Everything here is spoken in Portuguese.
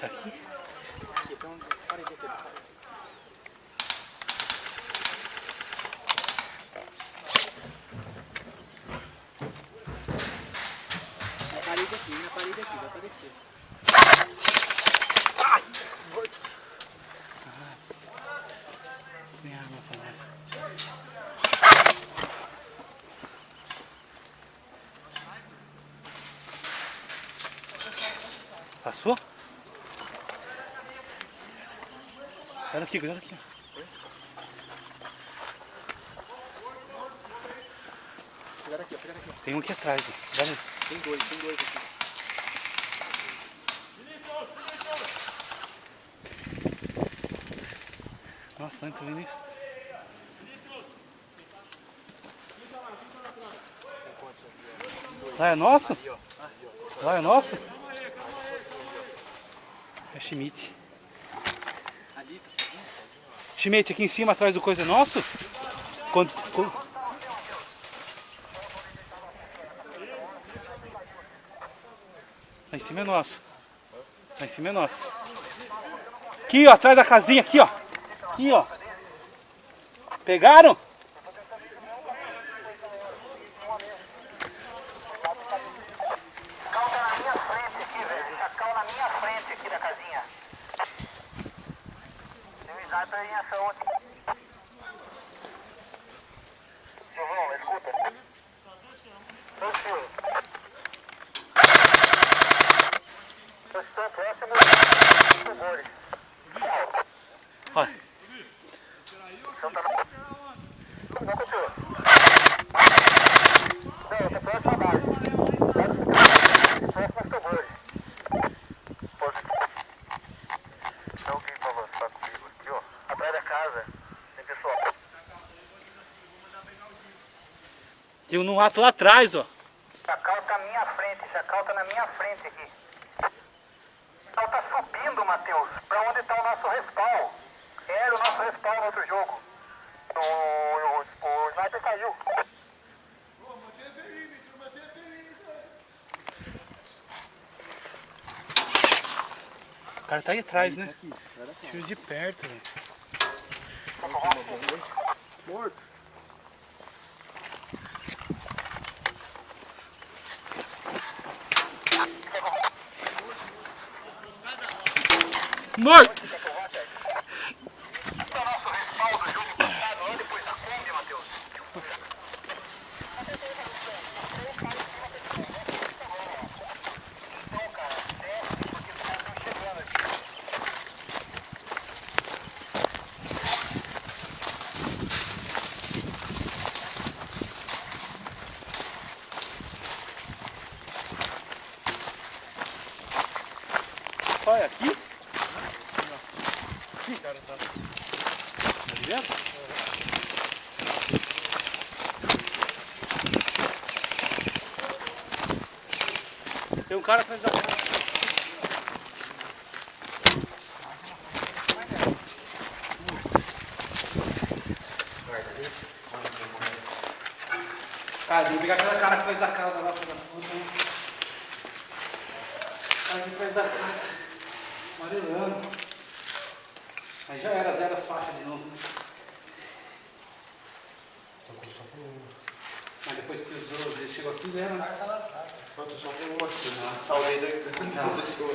Tá aqui. Aqui, então, para aqui. Na parede aqui, vai aparecer. Ai! Minha arma foi nessa. Passou? Cuidado aqui, cuidado aqui. Cuidado aqui, cuidado aqui. Tem um aqui atrás, ó. Cuidado aí. Tem dois aqui. Nossa, não tô vendo isso. Lá é nosso? Lá é nosso? É Schmidt. Ali, tá subindo? Schmidt, aqui em cima, atrás do coisa é nosso? Lá em cima é nosso. Lá em cima é nosso. Aqui, ó, atrás da casinha, aqui, ó. Aqui, ó. Pegaram? Chacal tá na minha frente aqui, velho. Chacal na minha frente aqui da casinha. Tem um sniper em ação aqui. João, escuta. Tranquilo. Eu estou próximo do Boris. Olha. Então tá na... Não continua. Não, eu tô próximo à base. Próximo aos tambores. Positivo. Então alguém pra avançar comigo aqui, ó. Atrás da casa. Tem pessoal. Tem um no mato lá atrás, ó. Chacal tá à minha frente. Chacal tá na minha frente aqui. Chacal tá subindo, Matheus. Pra onde tá o nosso respawn? Era o nosso respawn no outro jogo. O sniper caiu. O cara tá aí atrás, né? Tiro de perto, velho. Morto. Morto! O nosso respawn do jogo passado, lá depois da Kombi, Matheus. Então, cara, desce, porque os caras estão chegando aqui. Olha aqui. Aqui, cara, tá. Tá vendo? Tem um cara atrás da casa. Cara, tem que pegar aquela cara atrás da casa lá, filha da puta. Cara aqui atrás da casa. Amarelando. Aí já era, zero as faixas de novo. Mas depois que usou, ele chegou aqui, zero, né? Eu tô só com uma aqui, né? Salvei da pessoa.